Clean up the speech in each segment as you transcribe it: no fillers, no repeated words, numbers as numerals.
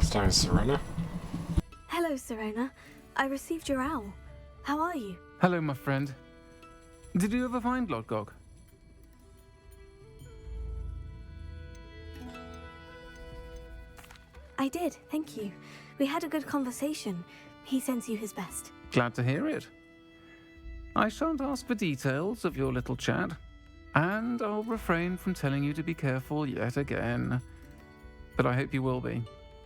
Starting Serena. Hello, Serena. I received your owl. How are you? Hello, my friend. Did you ever find Lodgok? I did, thank you. We had a good conversation. He sends you his best. Glad to hear it. I shan't ask for details of your little chat, and I'll refrain from telling you to be careful yet again. But I hope you will be,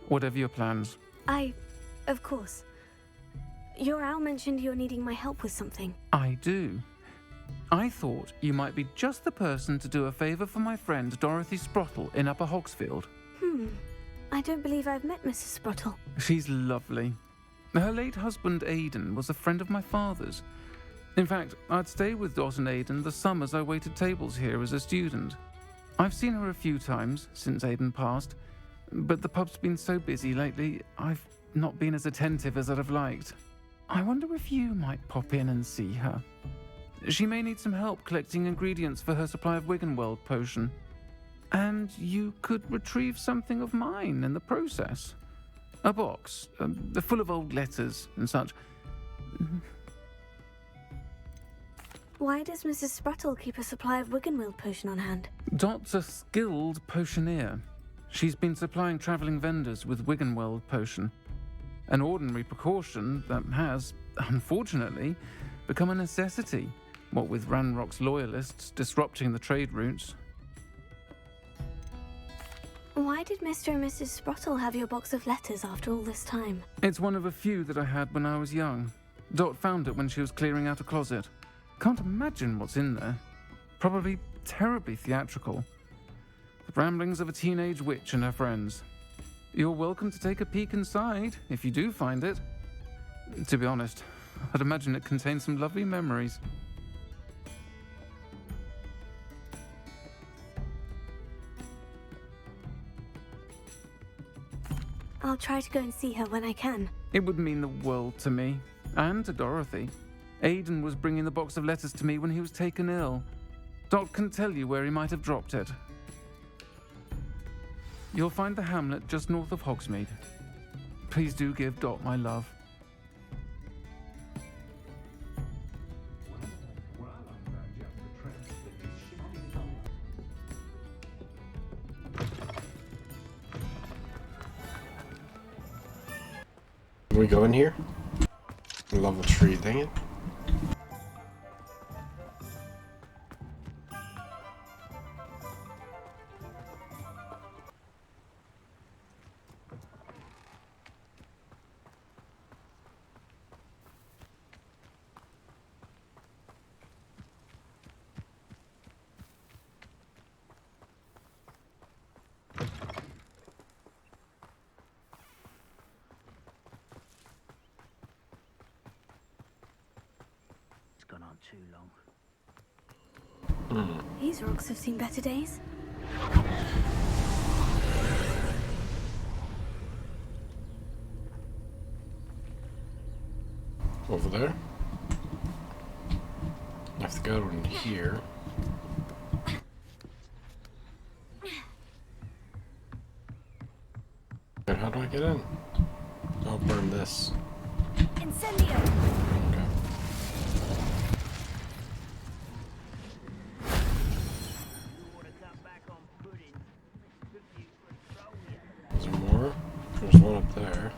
whatever your plans. Of course. Your owl mentioned you're needing my help with something. I do. I thought you might be just the person to do a favor for my friend Dorothy Sprottle in Upper Hogsfield. I don't believe I've met Mrs. Sprottle. She's lovely. Her late husband Aidan was a friend of my father's. In fact, I'd stay with Dot and Aidan the summers I waited tables here as a student. I've seen her a few times since Aidan passed, but the pub's been so busy lately, I've not been as attentive as I'd have liked. I wonder if you might pop in and see her. She may need some help collecting ingredients for her supply of Wiggenweld potion. And you could retrieve something of mine in the process. A box, full of old letters and such. Why does Mrs. Sprottle keep a supply of Wiggenweld potion on hand? Dot's a skilled potioneer. She's been supplying travelling vendors with Wiggenweld potion. An ordinary precaution that has, unfortunately, become a necessity, what with Ranrock's loyalists disrupting the trade routes. Why did Mr. and Mrs. Sprottle have your box of letters after all this time? It's one of a few that I had when I was young. Dot found it when she was clearing out a closet. Can't imagine what's in there. Probably terribly theatrical. The ramblings of a teenage witch and her friends. You're welcome to take a peek inside, if you do find it. To be honest, I'd imagine it contains some lovely memories. I'll try to go and see her when I can. It would mean the world to me, and to Dorothy. Aidan was bringing the box of letters to me when he was taken ill. Dot can tell you where he might have dropped it. You'll find the hamlet just north of Hogsmeade. Please do give Dot my love. Can we go in here? I love a tree, dang it. Gone on too long. These rocks have seen better days. Over there. I have to go in here. And how do I get in? I'll burn this. Incendio! Okay. Is there more? There's one up there.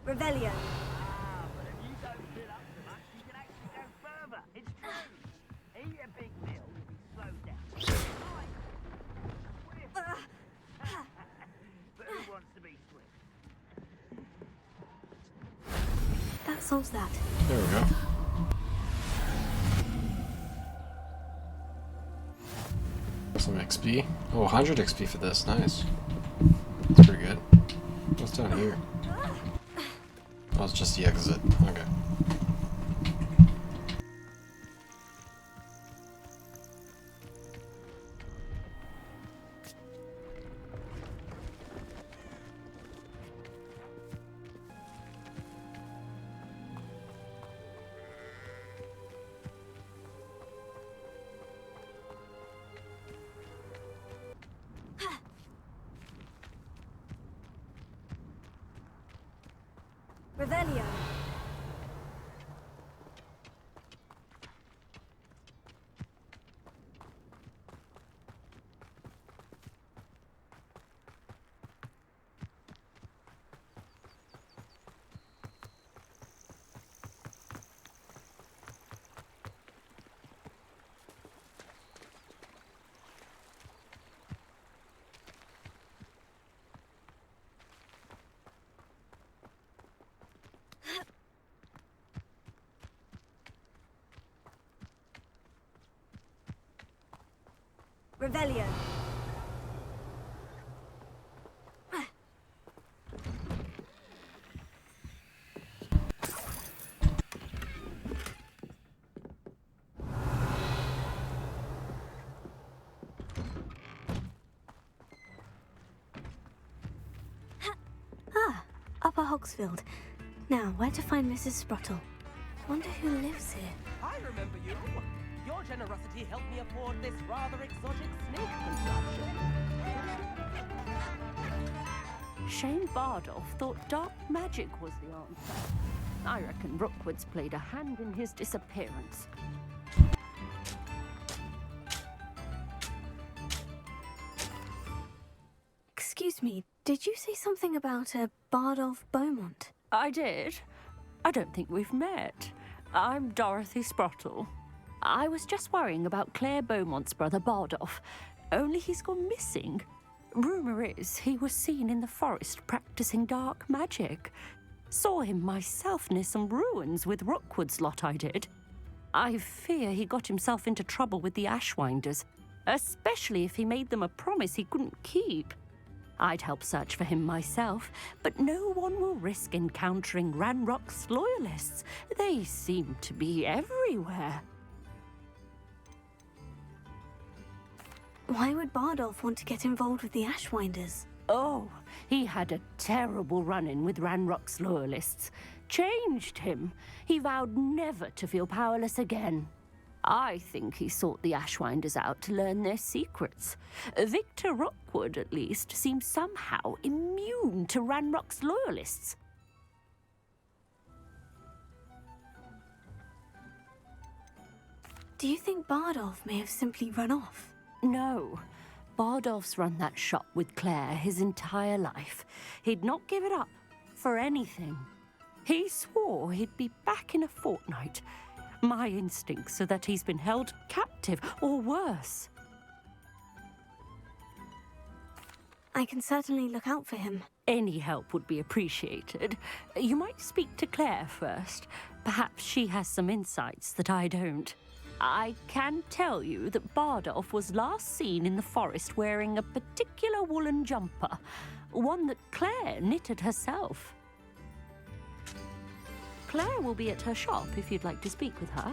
Revelio. But if you don't fill up so much, you can actually go further. It's true. Eat a big meal, you'll be slowed down. But who wants to be swift? That solves that. There we go. Some XP. Oh, 100 XP for this. Nice. That's pretty good. What's down here? Oh, it's just the exit. Okay. Revelio. Revelio. Ah, Upper Hogsfield. Now, where to find Mrs. Sprottle? Wonder who lives here. I remember you. Your generosity helped me afford this rather exotic snake contraption. Shane Bardolph thought dark magic was the answer. I reckon Rookwood's played a hand in his disappearance. Excuse me, did you say something about a Bardolph Beaumont? I did. I don't think we've met. I'm Dorothy Sprottle. I was just worrying about Claire Beaumont's brother Bardolph, only he's gone missing. Rumour is he was seen in the forest practicing dark magic. Saw him myself near some ruins with Rookwood's lot I did. I fear he got himself into trouble with the Ashwinders, especially if he made them a promise he couldn't keep. I'd help search for him myself, but no one will risk encountering Ranrock's loyalists. They seem to be everywhere. Why would Bardolph want to get involved with the Ashwinders? Oh, he had a terrible run-in with Ranrock's loyalists. Changed him. He vowed never to feel powerless again. I think he sought the Ashwinders out to learn their secrets. Victor Rookwood, at least, seems somehow immune to Ranrock's loyalists. Do you think Bardolph may have simply run off? No. Bardolph's run that shop with Claire his entire life. He'd not give it up for anything. He swore he'd be back in a fortnight. My instincts are that he's been held captive, or worse. I can certainly look out for him. Any help would be appreciated. You might speak to Claire first. Perhaps she has some insights that I don't. I can tell you that Bardolph was last seen in the forest wearing a particular woolen jumper, one that Claire knitted herself. Claire will be at her shop if you'd like to speak with her.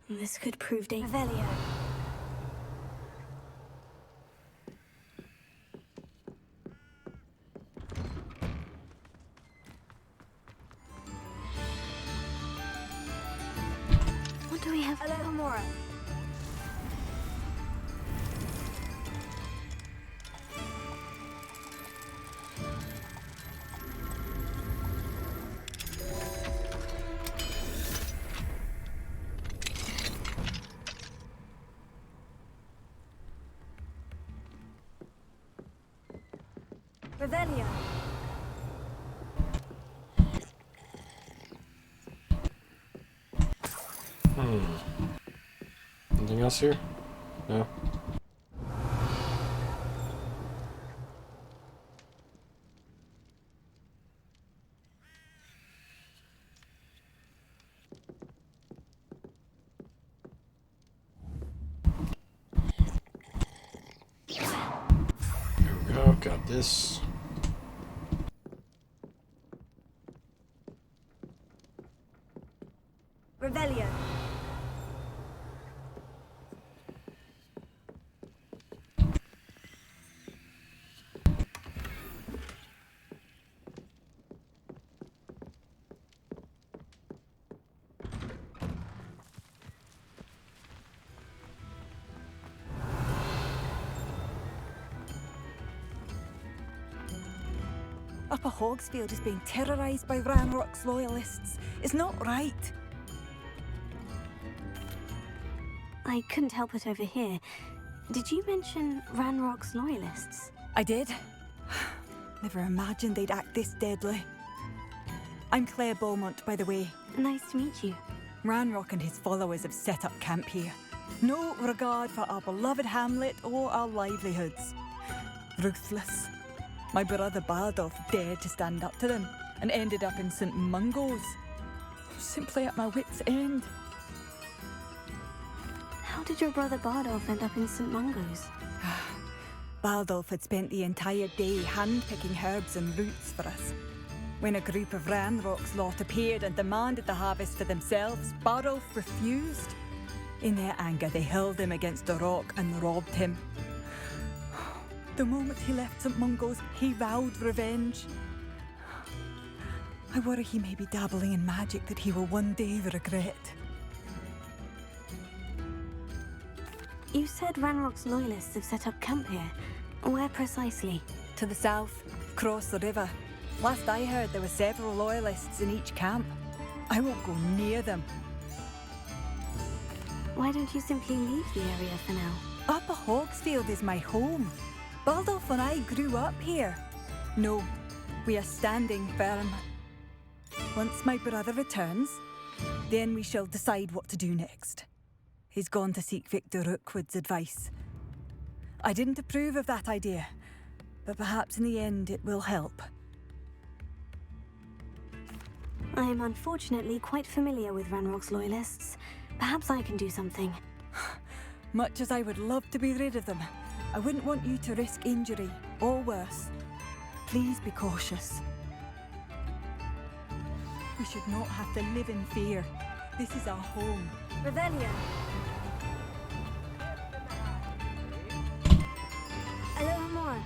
This could prove dangerous. Revelio. What do we have? Hello, Mora. Revelio. Anything else here? No? There we go, got this. Revelio. Upper Hogsfield is being terrorised by Ranrock's loyalists. It's not right. I couldn't help but overhear. Did you mention Ranrock's loyalists? I did. Never imagined they'd act this deadly. I'm Claire Beaumont, by the way. Nice to meet you. Ranrock and his followers have set up camp here. No regard for our beloved hamlet or our livelihoods. Ruthless. My brother Bardolph dared to stand up to them and ended up in St. Mungo's. Simply at my wit's end. How did your brother Bardolph end up in St. Mungo's? Bardolph had spent the entire day hand-picking herbs and roots for us. When a group of Ranrock's lot appeared and demanded the harvest for themselves, Bardolph refused. In their anger, they hurled him against a rock and robbed him. The moment he left St. Mungo's, he vowed revenge. I worry he may be dabbling in magic that he will one day regret. You said Ranrock's loyalists have set up camp here. Where precisely? To the south, across the river. Last I heard, there were several loyalists in each camp. I won't go near them. Why don't you simply leave the area for now? Upper Hogsfield is my home. Bardolph and I grew up here. No, we are standing firm. Once my brother returns, then we shall decide what to do next. He's gone to seek Victor Rookwood's advice. I didn't approve of that idea, but perhaps in the end it will help. I am unfortunately quite familiar with Ranrock's loyalists. Perhaps I can do something. Much as I would love to be rid of them, I wouldn't want you to risk injury, or worse. Please be cautious. We should not have to live in fear. This is our home. Revelio. Aloha more.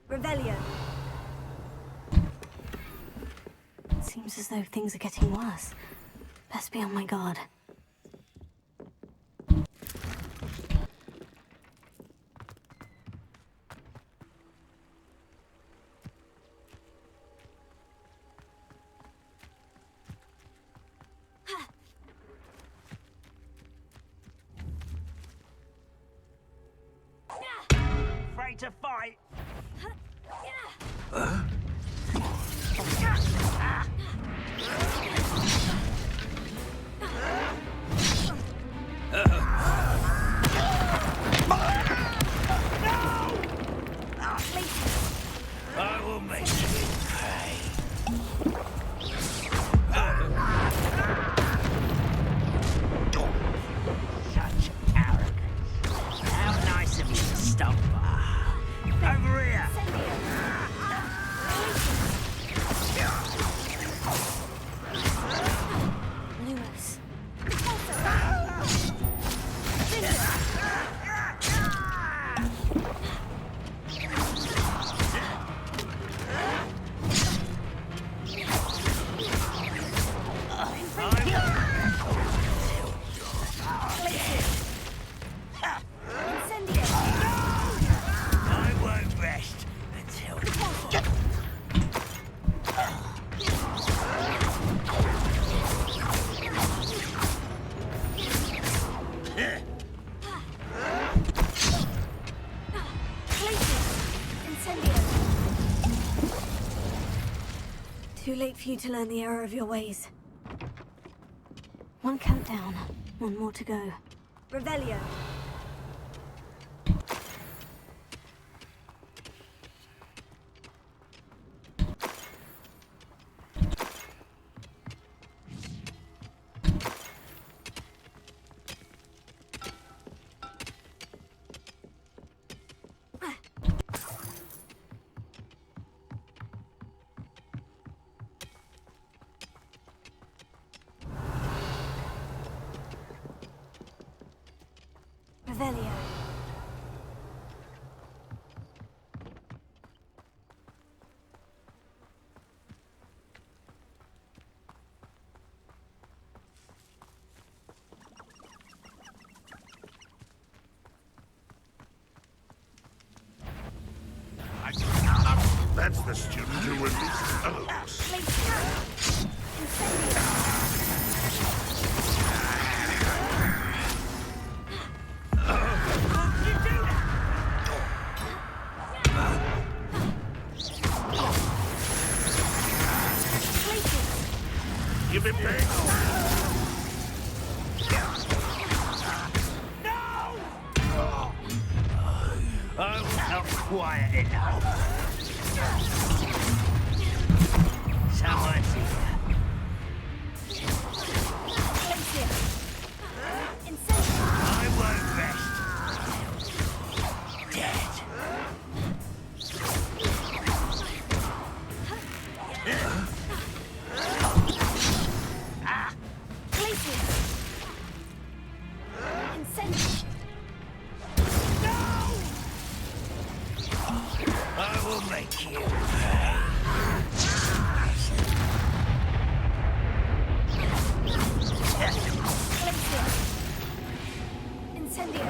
Revelio. Seems as though things are getting worse. Best be on my guard. Afraid to fight? I will make you pay. Such arrogance. How nice of you to stop by. Over here. Lewis. I won't rest until... Too late for you to learn the error of your ways. One count down, one more to go. Revelio. Revelio. That's the student who released Oaks. Give him back. I was not quiet enough. Someone's here. I won't rest. Dead. I will make you pay. Incendio.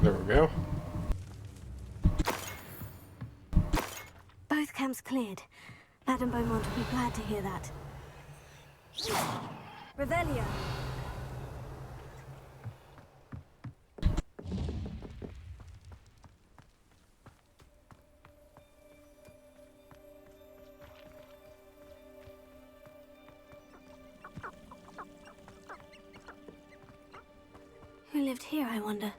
There we go. Both camps cleared. Madame Beaumont will be glad to hear that. Revelio. Who lived here, I wonder?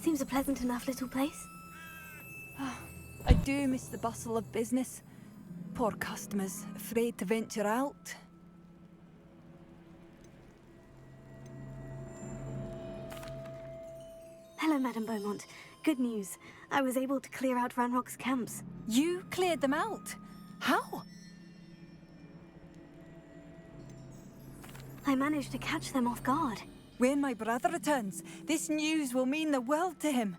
Seems a pleasant enough little place. I do miss the bustle of business. Poor customers, afraid to venture out. Hello, Madame Beaumont. Good news. I was able to clear out Ranrock's camps. You cleared them out? How? I managed to catch them off guard. When my brother returns, this news will mean the world to him.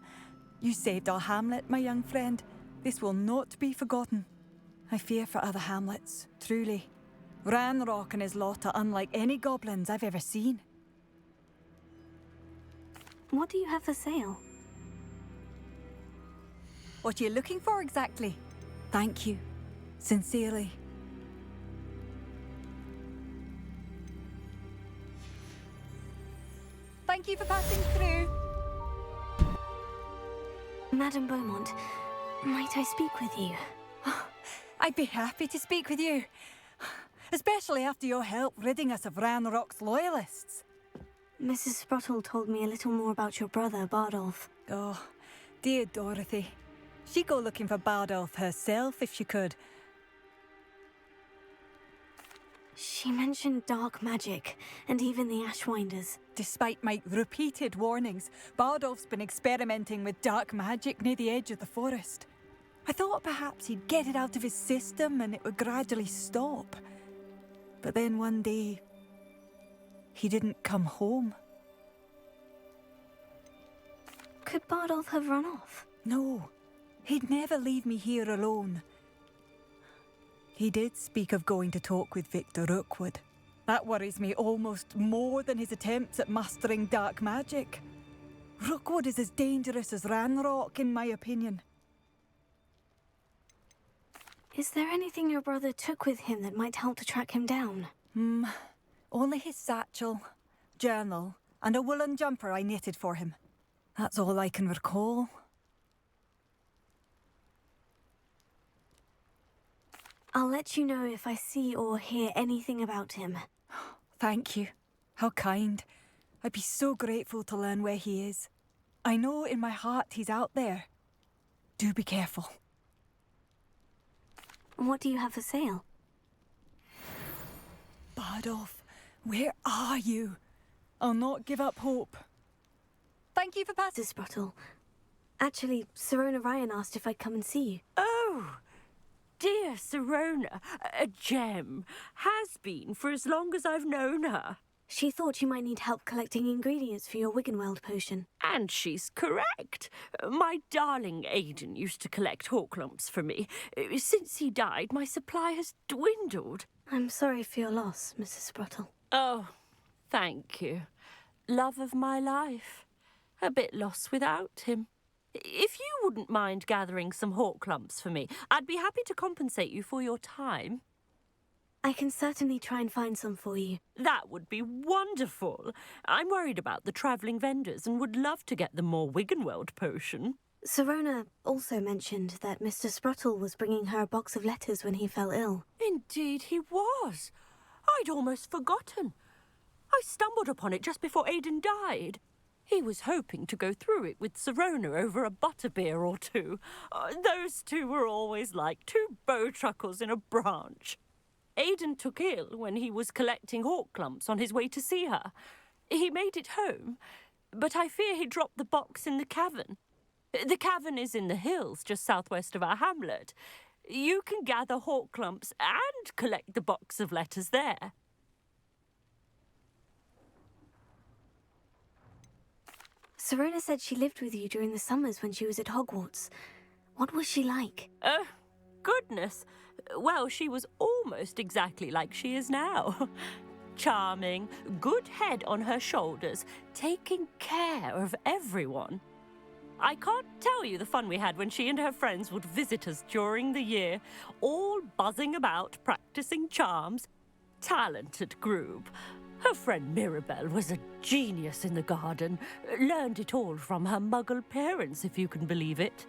You saved our hamlet, my young friend. This will not be forgotten. I fear for other hamlets, truly. Ranrock and his lot are unlike any goblins I've ever seen. What do you have for sale? What are you looking for exactly? Thank you. Sincerely. Thank you for passing through. Madame Beaumont, might I speak with you? I'd be happy to speak with you. Especially after your help ridding us of Ranrock's loyalists. Mrs. Sprottle told me a little more about your brother, Bardolph. Oh, dear Dorothy. She'd go looking for Bardolph herself if she could. She mentioned dark magic, and even the Ashwinders. Despite my repeated warnings, Bardolph's been experimenting with dark magic near the edge of the forest. I thought perhaps he'd get it out of his system and it would gradually stop. But then one day, he didn't come home. Could Bardolph have run off? No, he'd never leave me here alone. He did speak of going to talk with Victor Rookwood. That worries me almost more than his attempts at mastering dark magic. Rookwood is as dangerous as Ranrock, in my opinion. Is there anything your brother took with him that might help to track him down? Only his satchel, journal, and a woolen jumper I knitted for him. That's all I can recall. I'll let you know if I see or hear anything about him. Thank you. How kind. I'd be so grateful to learn where he is. I know in my heart he's out there. Do be careful. What do you have for sale? Bardolph, where are you? I'll not give up hope. Thank you for passing. Mrs. Sprottle. Actually, Sirona Ryan asked if I'd come and see you. Oh, dear Sirona, a gem. Has been for as long as I've known her. She thought you might need help collecting ingredients for your Wiggenweld potion. And she's correct. My darling Aiden used to collect hawk lumps for me. Since he died, my supply has dwindled. I'm sorry for your loss, Mrs. Sprottle. Oh, thank you. Love of my life. A bit lost without him. If you wouldn't mind gathering some hawk lumps for me, I'd be happy to compensate you for your time. I can certainly try and find some for you. That would be wonderful. I'm worried about the travelling vendors and would love to get them more Wiggenweld potion. Sirona also mentioned that Mr. Sprottle was bringing her a box of letters when he fell ill. Indeed he was. I'd almost forgotten. I stumbled upon it just before Aiden died. He was hoping to go through it with Sirona over a butterbeer or two. Those two were always like two bowtruckles in a branch. Aiden took ill when he was collecting hawk lumps on his way to see her. He made it home, but I fear he dropped the box in the cavern. The cavern is in the hills just southwest of our hamlet. You can gather hawk lumps and collect the box of letters there. Sirona said she lived with you during the summers when she was at Hogwarts. What was she like? Goodness. Well, she was almost exactly like she is now. Charming, good head on her shoulders, taking care of everyone. I can't tell you the fun we had when she and her friends would visit us during the year, all buzzing about, practicing charms. Talented group. Her friend Mirabelle was a genius in the garden. Learned it all from her muggle parents, if you can believe it.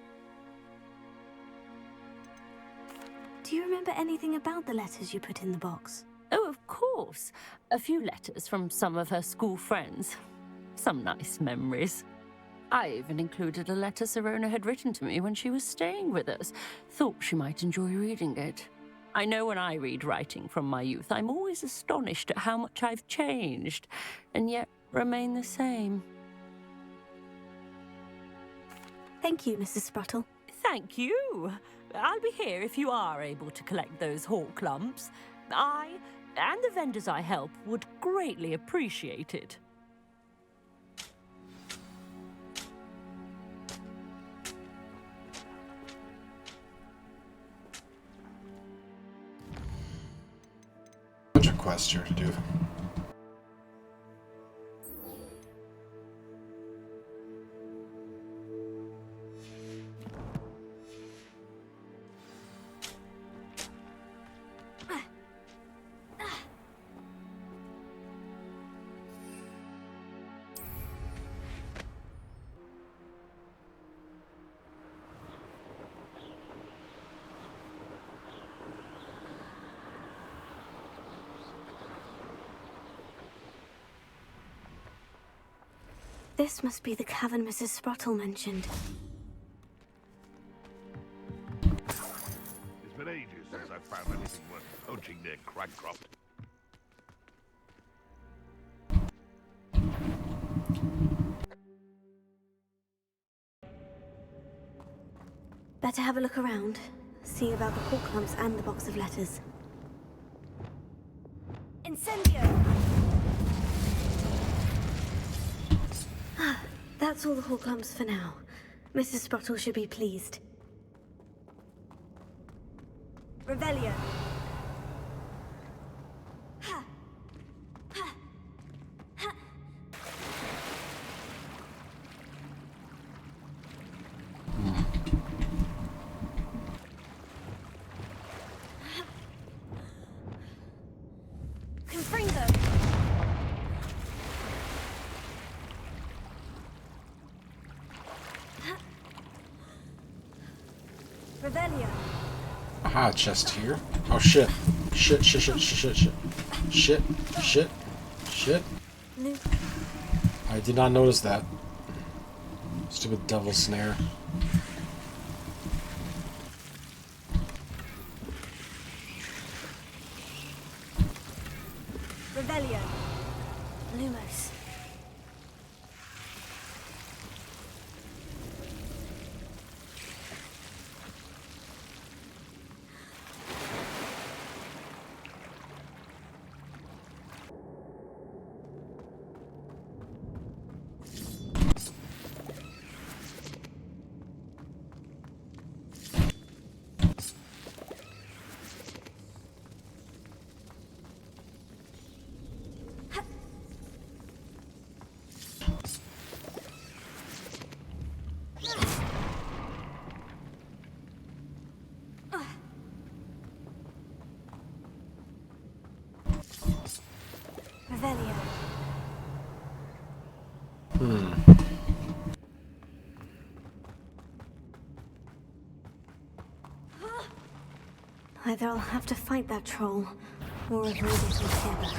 Do you remember anything about the letters you put in the box? Oh, of course. A few letters from some of her school friends. Some nice memories. I even included a letter Sirona had written to me when she was staying with us. Thought she might enjoy reading it. I know when I read writing from my youth, I'm always astonished at how much I've changed, and yet remain the same. Thank you, Mrs. Sprottle. Thank you. I'll be here if you are able to collect those hawk lumps. I, and the vendors I help, would greatly appreciate it. Bunch of quests here to do. This must be the cavern Mrs. Sprottle mentioned. It's been ages since I've found anything worth poaching near Cragcroft. Better have a look around. See about the hawk lumps and the box of letters. Incendio! That's all the hawk lumps for now. Mrs. Sprottle should be pleased. Revelio. Confringo. Revelio. Ah, chest here. Oh shit. Shit, shit, shit, shit, shit, shit. Shit, shit, shit. Luke, I did not notice that. Stupid devil snare. Revelio. Lumos. Revelio. Either I'll have to fight that troll, or avoid it altogether.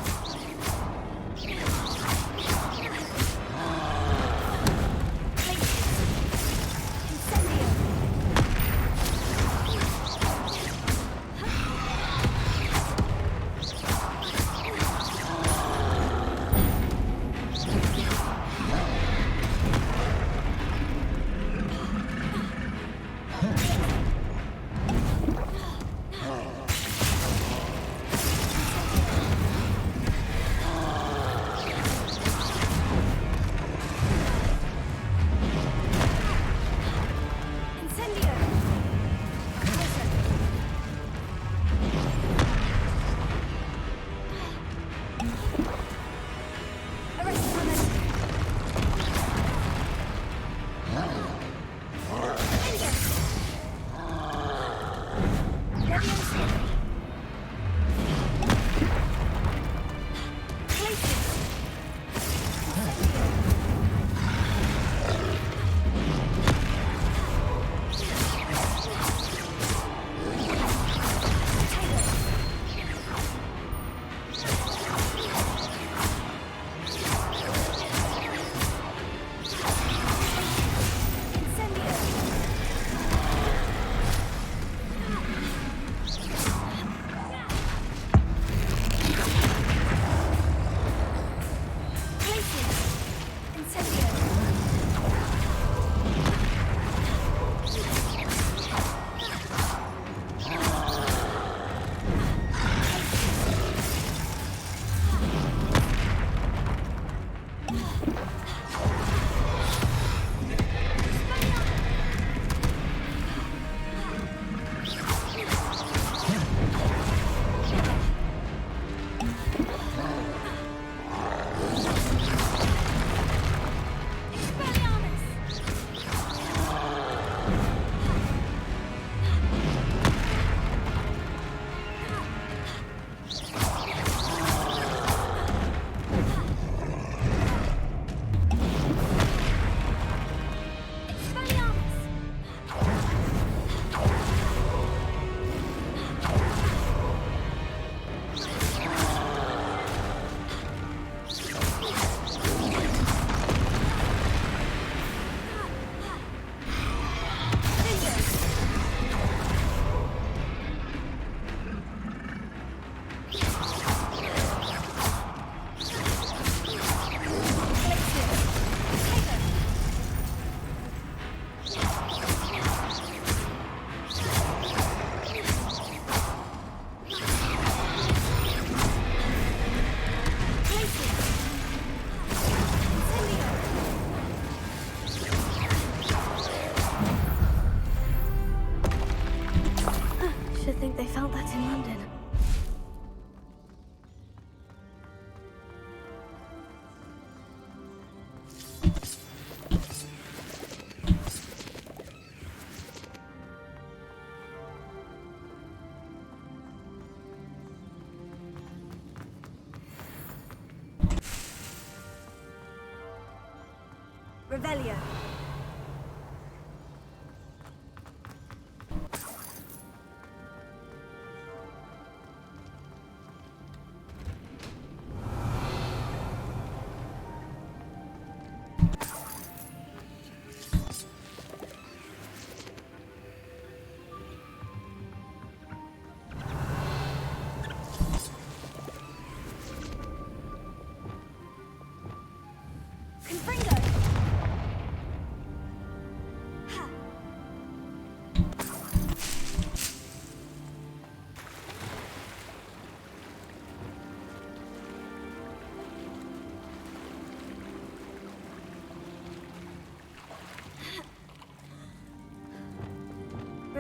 They found that in London. Revelio.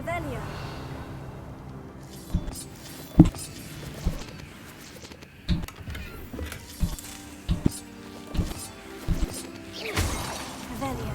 Revelio. Revelio.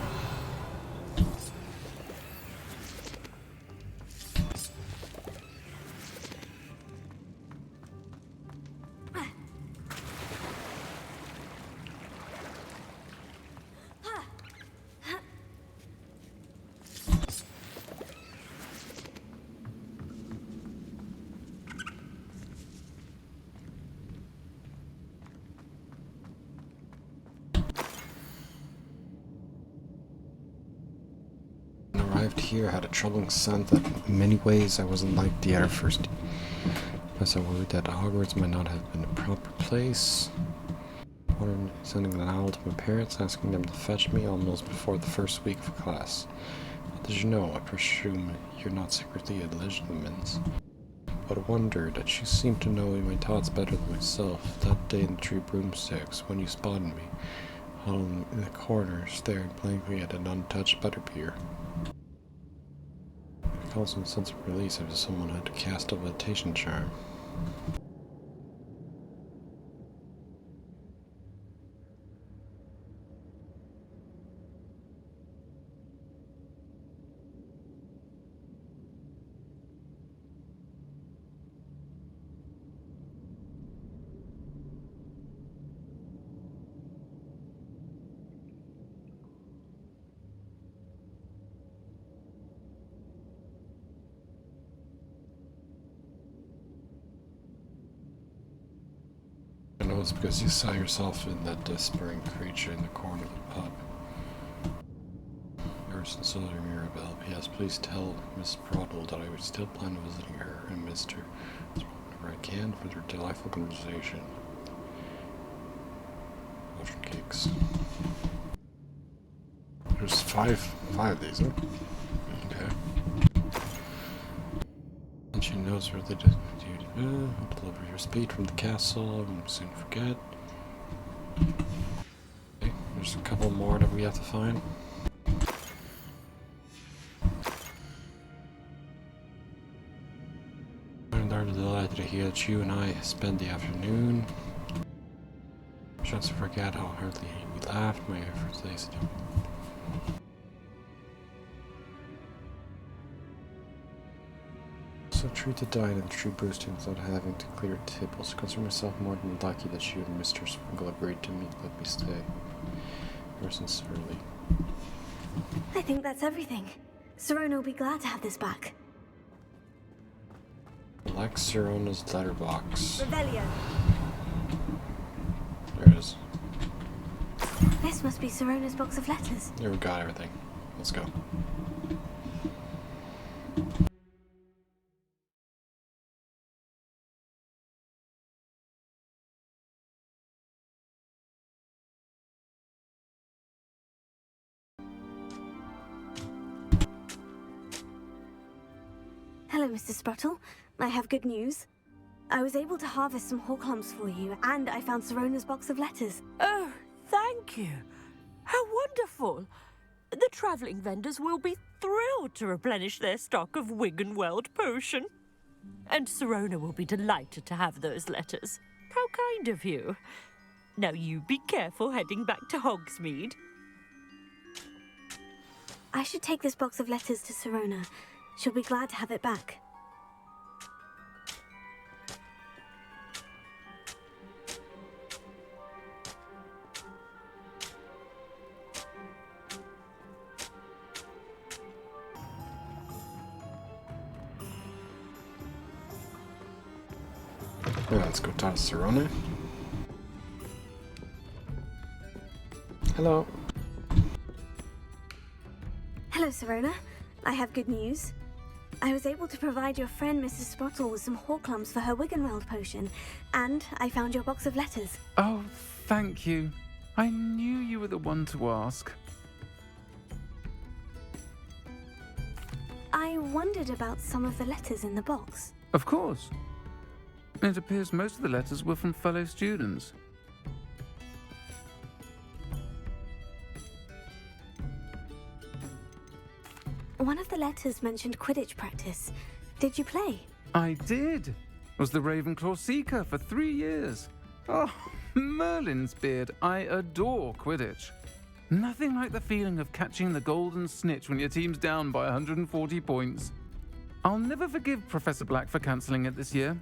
Arrived here, had a troubling sense that in many ways I wasn't like the other first. Plus I worried that Hogwarts might not have been a proper place. Sending an owl to my parents, asking them to fetch me almost before the first week of class. What did you know? I presume you're not secretly a legitimate. But I wondered that you seemed to know my thoughts better than myself. That day in the Three Broomsticks, when you spotted me, huddled in the corner, staring blankly at an untouched butterbeer. I felt some sense of release as if someone had cast a levitation charm. I know it's because you saw yourself in that despairing creature in the corner of the pub. Yours sincerely, Mirabelle. P.S. Please tell Miss Broddle that I would still plan on visiting her and Mr. whenever I can for their delightful conversation. Ocean cakes. There's five of these, huh? Okay. And she knows where they did. Deliver your speed from the castle, and soon forget. Okay, there's a couple more that we have to find. I'm delighted to hear that you and I spent the afternoon. Just to forget how hardly we laughed, my efforts lasted. So treat to dine in True Boosting without having to clear tables. Consider myself more than lucky that you and Mr. Sprinkle agreed to let me stay. Yours sincerely. I think that's everything. Sirona will be glad to have this back. Like Sirona's letterbox. Revelio. There it is. This must be Sirona's box of letters. There we got everything. Let's go. Hello, Mr. Sprottle. I have good news. I was able to harvest some horklums for you, and I found Sirona's box of letters. Oh, thank you. How wonderful. The travelling vendors will be thrilled to replenish their stock of Wiggenweld potion. And Sirona will be delighted to have those letters. How kind of you. Now you be careful heading back to Hogsmeade. I should take this box of letters to Sirona. She'll be glad to have it back. Yeah, let's go talk to Sirona. Hello. Hello, Sirona. I have good news. I was able to provide your friend Mrs. Sprottle with some horklums for her Wiggenweld potion, and I found your box of letters. Oh, thank you. I knew you were the one to ask. I wondered about some of the letters in the box. Of course. It appears most of the letters were from fellow students. One of the letters mentioned Quidditch practice. Did you play? I did. Was the Ravenclaw Seeker for 3 years. Oh, Merlin's beard. I adore Quidditch. Nothing like the feeling of catching the golden snitch when your team's down by 140 points. I'll never forgive Professor Black for cancelling it this year.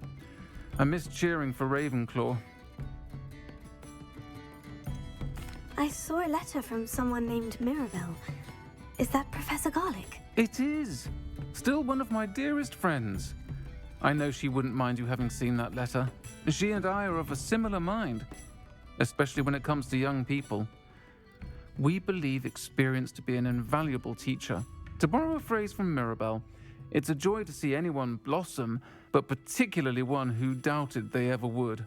I missed cheering for Ravenclaw. I saw a letter from someone named Mirabelle. Is that Professor Garlick? It is. Still one of my dearest friends. I know she wouldn't mind you having seen that letter. She and I are of a similar mind, especially when it comes to young people. We believe experience to be an invaluable teacher. To borrow a phrase from Mirabelle, it's a joy to see anyone blossom, but particularly one who doubted they ever would.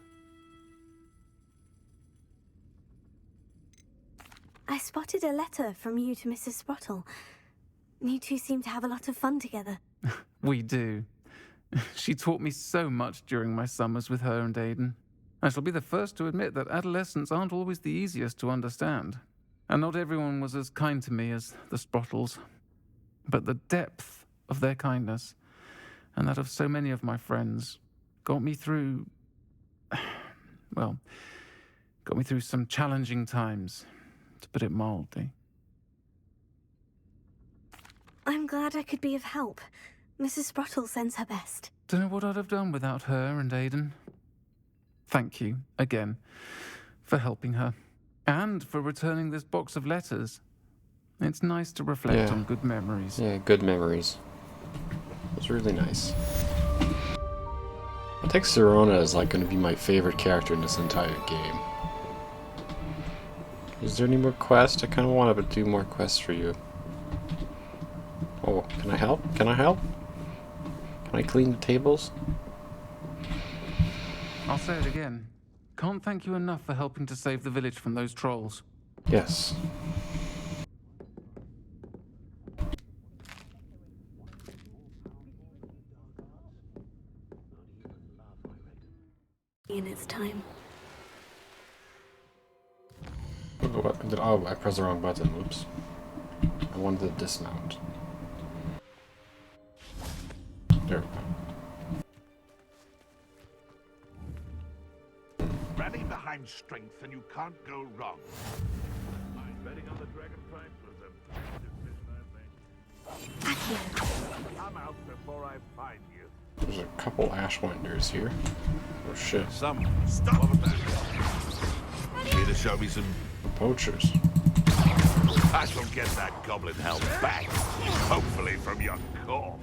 I spotted a letter from you to Mrs. Sprottle. You two seem to have a lot of fun together. We do. She taught me so much during my summers with her and Aidan. I shall be the first to admit that adolescents aren't always the easiest to understand. And not everyone was as kind to me as the Sprottles. But the depth of their kindness, and that of so many of my friends, got me through some challenging times, to put it mildly. I'm glad I could be of help. Mrs. Sprottle sends her best. Don't know what I'd have done without her and Aidan. Thank you, again, for helping her, and for returning this box of letters. It's nice to reflect on good memories. Yeah, good memories. It was really nice. I think Serona is like going to be my favorite character in this entire game. Is there any more quests? I kind of want to do more quests for you. Oh, can I help? Can I help? Can I clean the tables? I'll say it again. Can't thank you enough for helping to save the village from those trolls. Yes. In its time. Oh, I pressed the wrong button. Oops. I wanted to dismount. There we go. Rally behind strength and you can't go wrong. I'm betting on the Dragon Prime for them. Come out before I find you. There's a couple Ashwinders here. Oh shit. Some stop. What was that? Here to show me some Poachers. I shall get that goblin hell back. Hopefully from your corpse.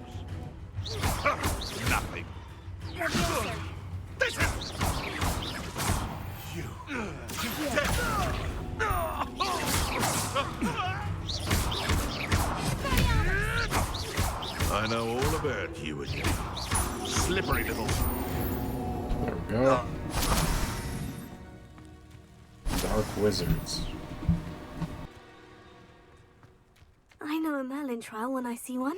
Nothing. This is you. I know all about you and your slippery little. There we go. Dark Wizards. I know a Merlin trial when I see one.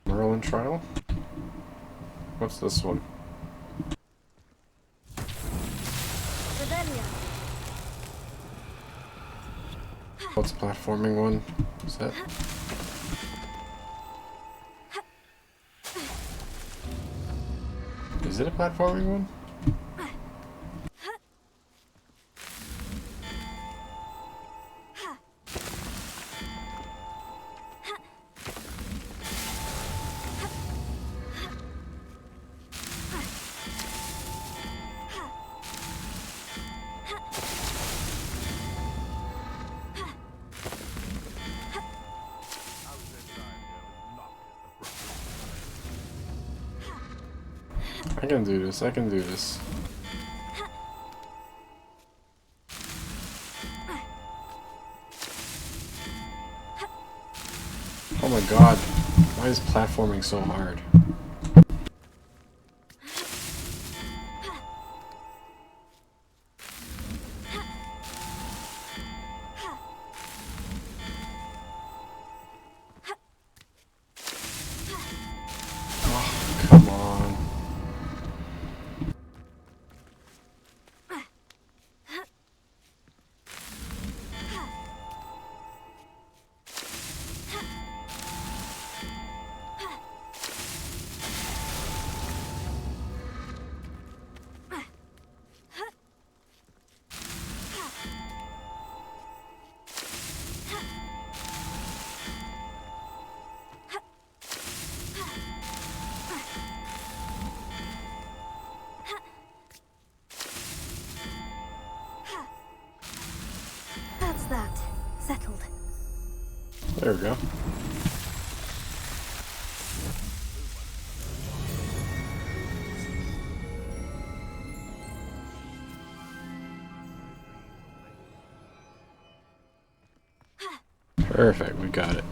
Merlin trial? What's this one? Rebellion. What's the platforming one? Is that? Is it a platforming one? I can do this, I can do this. Oh my god, why is platforming so hard? Oh, come on. There we go. Perfect, we got it.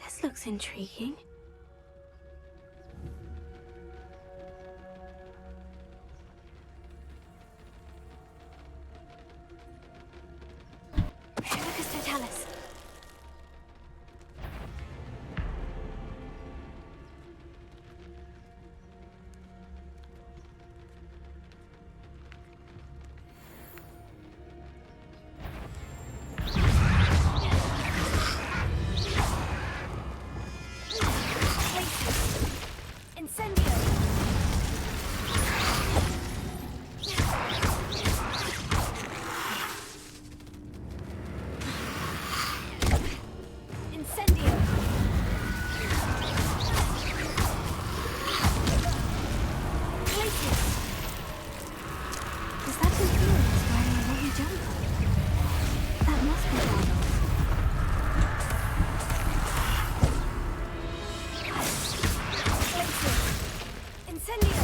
This looks intriguing. Lucas Totalis. Incendio! Incendio! Places! Is that Infurious wearing a lovely jumper? That must be Bardoff. Incendio!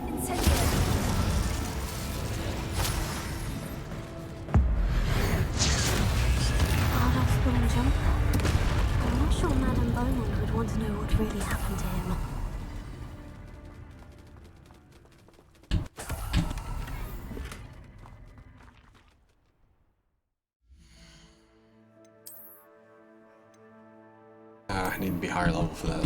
Incendio! Bardoff's woolen jumper. I'm not sure Madame Beaumont would want to know what really happened to him. I need to be higher level for that.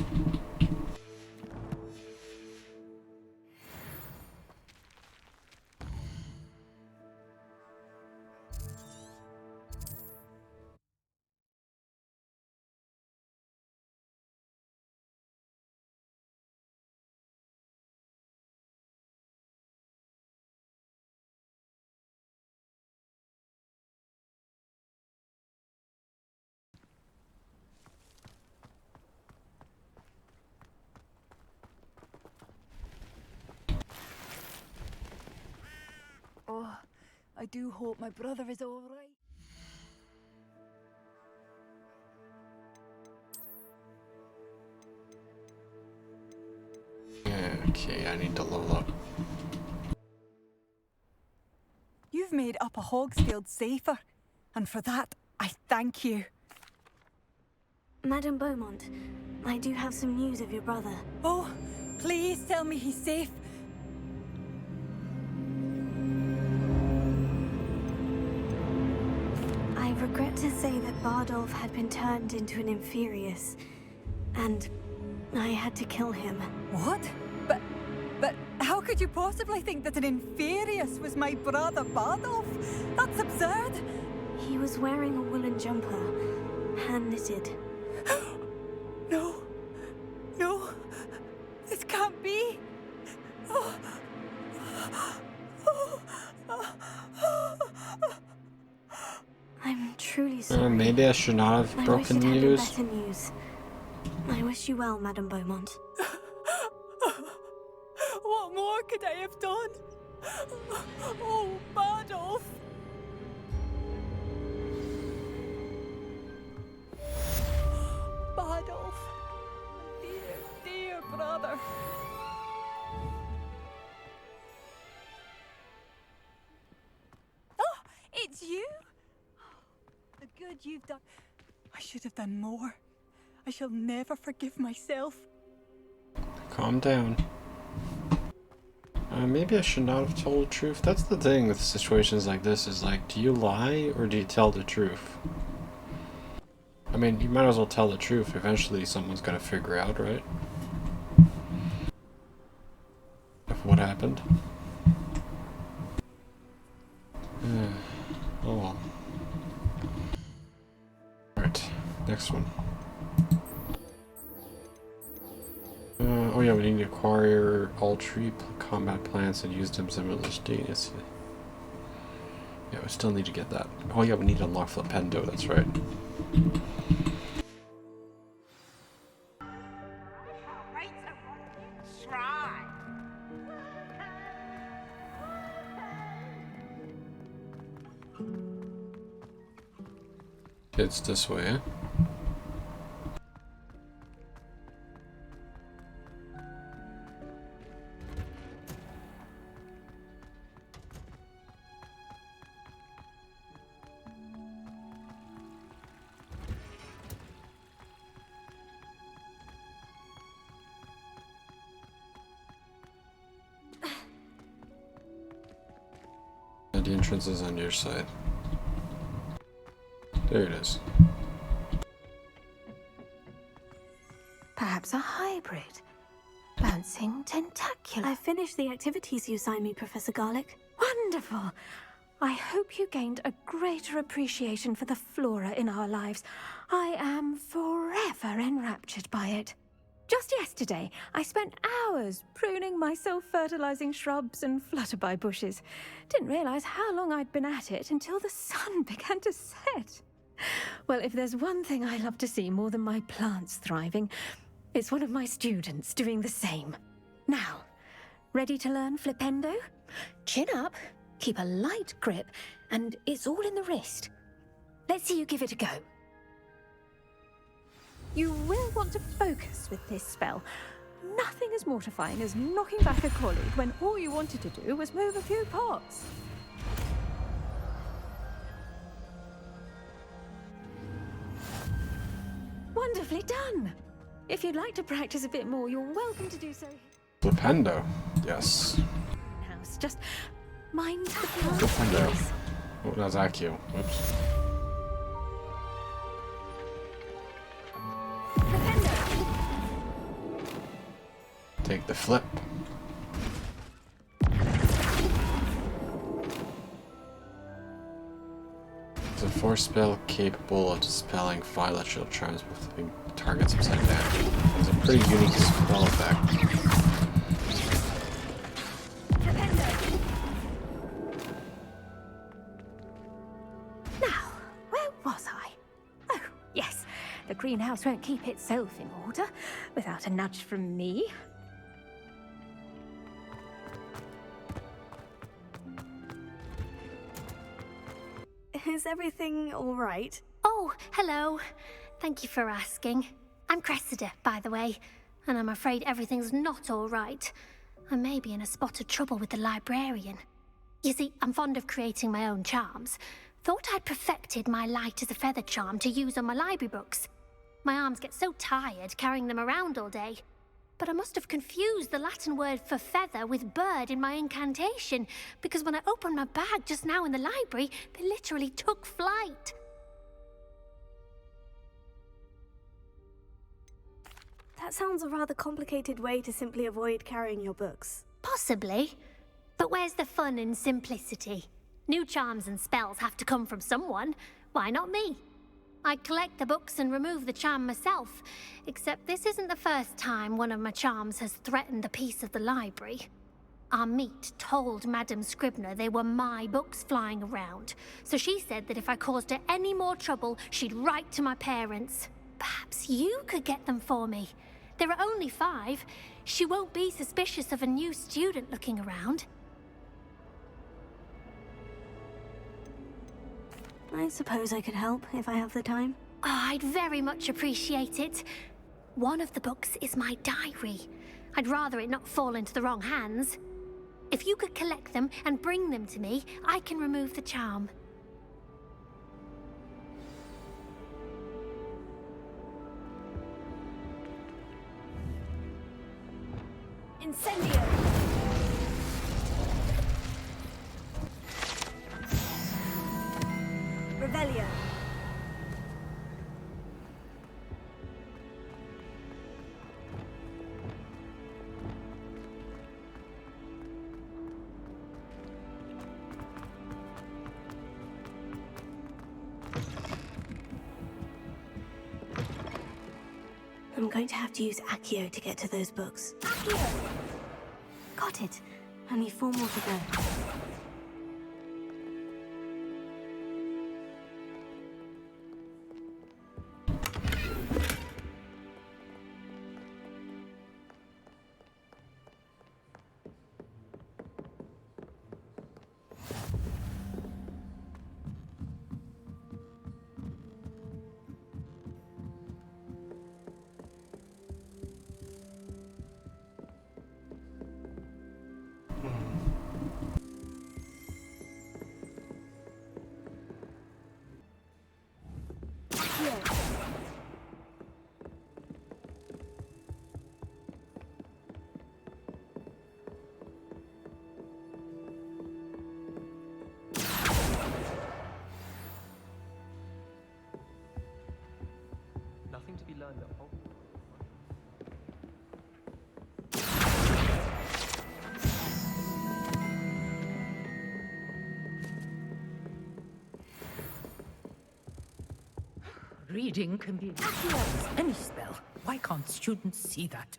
Oh, I do hope my brother is all right. Okay, I need to level up. You've made Upper Hogsfield safer, and for that, I thank you. Madame Beaumont, I do have some news of your brother. Oh, please tell me he's safe. I regret to say that Bardolph had been turned into an Infurious, and I had to kill him. What? But how could you possibly think that an Infurious was my brother Bardolph? That's absurd. He was wearing a woolen jumper, hand-knitted. No, no, this can't be. Oh. I'm truly sorry. Maybe I should not have broken the I wish it news. had been better news. I wish you well, Madame Beaumont. What more could I have done? Oh, Bardolph! Bardolph, dear, dear brother. Oh, it's you! The good you've done. I should have done more. I shall never forgive myself. Calm down. Maybe I should not have told the truth. That's the thing with situations like this, is like, do you lie or do you tell the truth? I mean, you might as well tell the truth. Eventually someone's gonna figure out, right? Of what happened. Oh well. Alright, next one. yeah, we need to acquire all tree combat plants and use them simultaneously. Yeah, we still need to get that. Oh yeah, we need to unlock Flipendo, that's right. It's this way, eh? The entrance is on your side. There it is. Perhaps a hybrid. Bouncing tentacular. I finished the activities you assigned me, Professor Garlic. Wonderful. I hope you gained a greater appreciation for the flora in our lives. I am forever enraptured by it. Just yesterday, I spent hours pruning my self-fertilizing shrubs and flutterby bushes. Didn't realize how long I'd been at it until the sun began to set. Well, if there's one thing I love to see more than my plants thriving, it's one of my students doing the same. Now, ready to learn Flipendo? Chin up, keep a light grip, and it's all in the wrist. Let's see you give it a go. You will want to focus with this spell. Nothing as mortifying as knocking back a colleague when all you wanted to do was move a few pots. Wonderfully done. If you'd like to practice a bit more, you're welcome to do so. Flipendo, yes. House, just mind the Flipendo. Oh, that's IQ. Whoops. Take the flip. It's a force spell capable of dispelling violet shield charms with flipping targets upside down. It's a pretty unique spell effect. Now, where was I? Oh, yes. The greenhouse won't keep itself in order without a nudge from me. Is everything all right? Oh, hello. Thank you for asking. I'm Cressida, by the way, and I'm afraid everything's not all right. I may be in a spot of trouble with the librarian. You see, I'm fond of creating my own charms. Thought I'd perfected my light as a feather charm to use on my library books. My arms get so tired carrying them around all day. But I must have confused the Latin word for feather with bird in my incantation, because when I opened my bag just now in the library, they literally took flight. That sounds a rather complicated way to simply avoid carrying your books. Possibly. But where's the fun in simplicity? New charms and spells have to come from someone. Why not me? I collect the books and remove the charm myself, except this isn't the first time one of my charms has threatened a piece of the library. Our meet told Madame Scribner they were my books flying around, so she said that if I caused her any more trouble, she'd write to my parents. Perhaps you could get them for me. There are only 5. She won't be suspicious of a new student looking around. I suppose I could help if I have the time. Oh, I'd very much appreciate it. One of the books is my diary. I'd rather it not fall into the wrong hands. If you could collect them and bring them to me, I can remove the charm. Incendio! Revelio. I'm going to have to use Accio to get to those books. Accio! Got it. Only 4 more to go. Nothing to be learned at Hogwarts. Reading can be Accio. Any spell. Why can't students see that?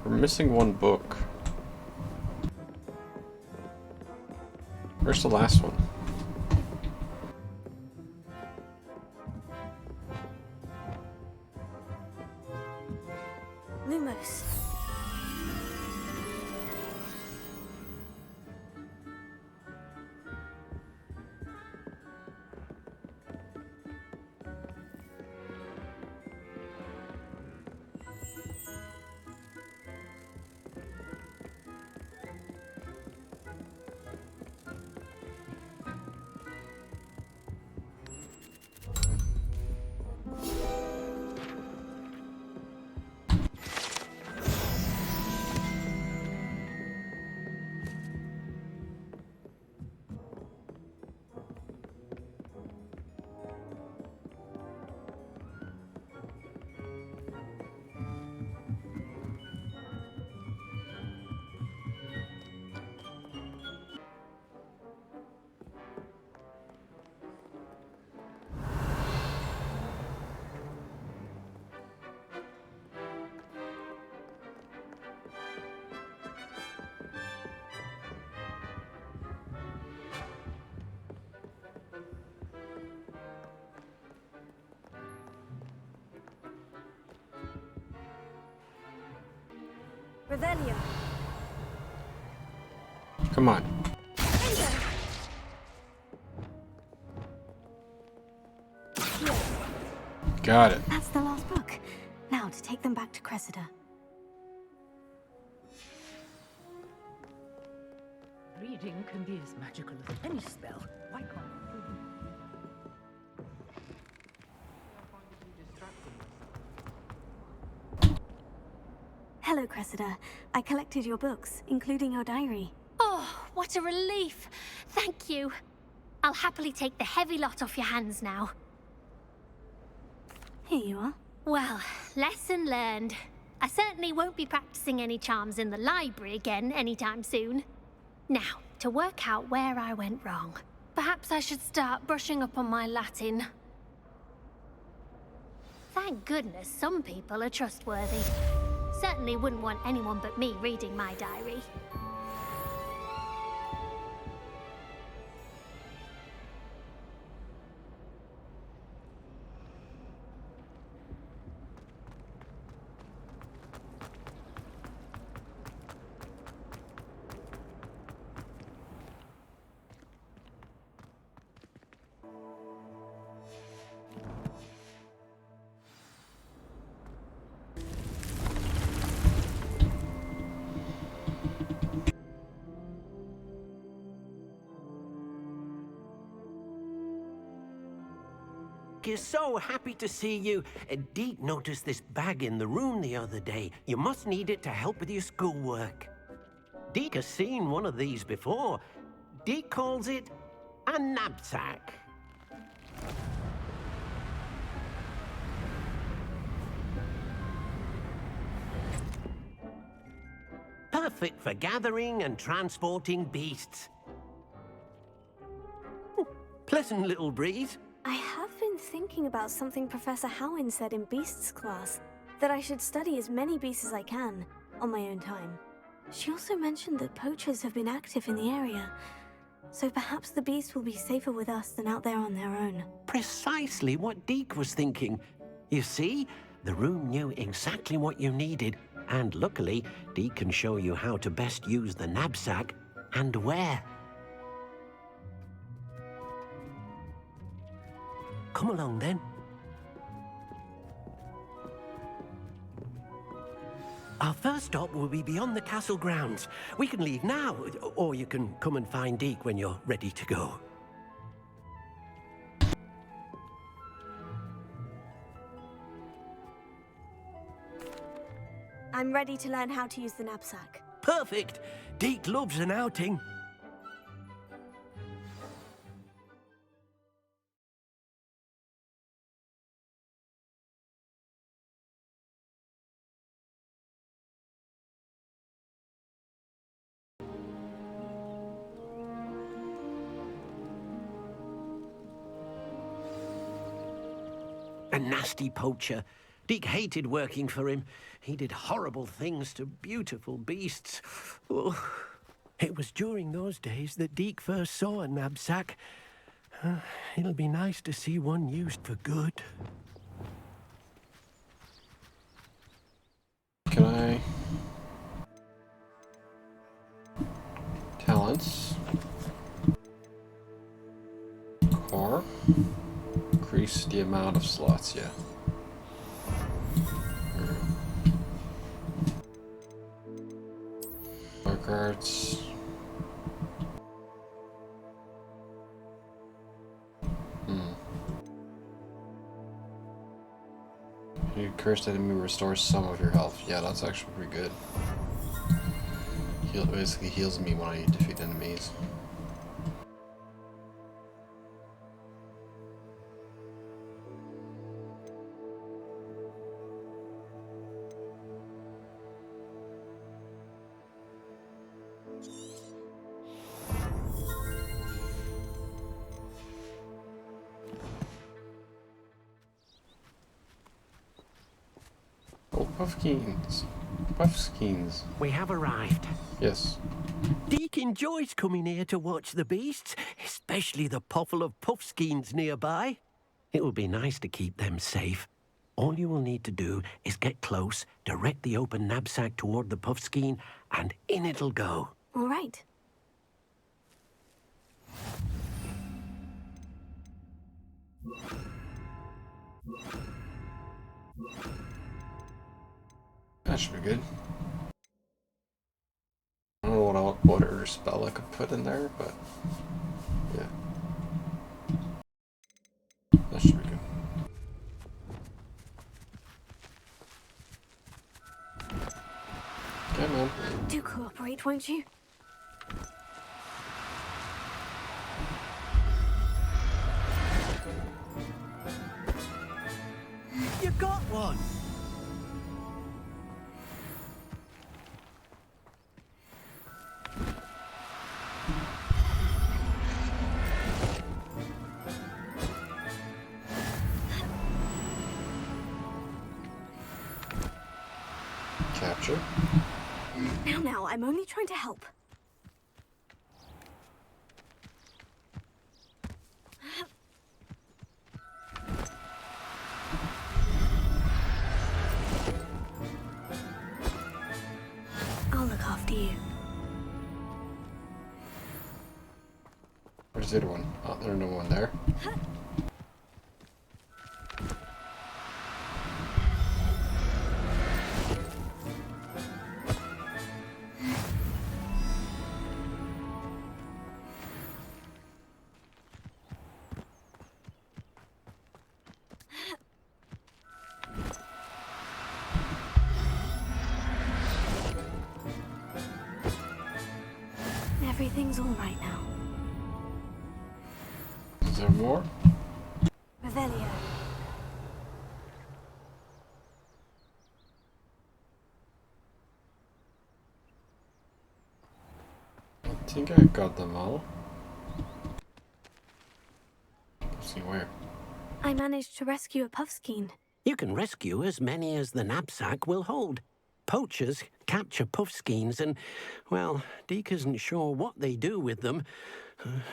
We're missing 1 book. Where's the last one? Lumos. Revelio. Come on. Got it. That's the last book. Now to take them back to Cressida. Reading can be as magical as any spell. Why can't students Hello, Cressida. I collected your books, including your diary. Oh, what a relief. Thank you. I'll happily take the heavy lot off your hands now. here you are. Well, lesson learned. I certainly won't be practicing any charms in the library again anytime soon. Now, to work out where I went wrong. Perhaps I should start brushing up on my Latin. Thank goodness some people are trustworthy. Certainly wouldn't want anyone but me reading my diary. Is so happy to see you. Deke noticed this bag in the room the other day. You must need it to help with your schoolwork. Deke has seen one of these before. Deke calls it a knapsack. Perfect for gathering and transporting beasts. Pleasant little breeze. I have been thinking about something Professor Howin said in Beasts class, that I should study as many beasts as I can, on my own time. She also mentioned that poachers have been active in the area, so perhaps the beasts will be safer with us than out there on their own. Precisely what Deke was thinking. You see, the room knew exactly what you needed, and luckily, Deke can show you how to best use the knapsack and where. Come along, then. Our first stop will be beyond the castle grounds. We can leave now, or you can come and find Deke when you're ready to go. I'm ready to learn how to use the knapsack. Perfect! Deke loves an outing. A nasty poacher. Deke hated working for him. He did horrible things to beautiful beasts. Oh. It was during those days that Deke first saw a knapsack. It'll be nice to see one used for good. Can I... Talents. Core. Increase the amount of slots, yeah. Cards. Your cursed enemy restores some of your health. Yeah, that's actually pretty good. Basically heals me when I defeat enemies. Puffskins. Puffskins. We have arrived. Yes. Deke enjoys coming here to watch the beasts, especially the potful of puffskins nearby. It will be nice to keep them safe. All you will need to do is get close, direct the open knapsack toward the puffskin, and in it'll go. All right. That should be good. I don't know what other spell I could put in there, but yeah. That should be good. Okay, man. Do cooperate, won't you? You Sure. Now, I'm only trying to help. I'll look after you. Where's the other one? Oh, there's no one there. Everything's all right now. Is there more? Revelio. I think I got them all. Let's see where. I managed to rescue a puffskein. You can rescue as many as the knapsack will hold. Poachers capture puffskeins and, well, Deke isn't sure what they do with them.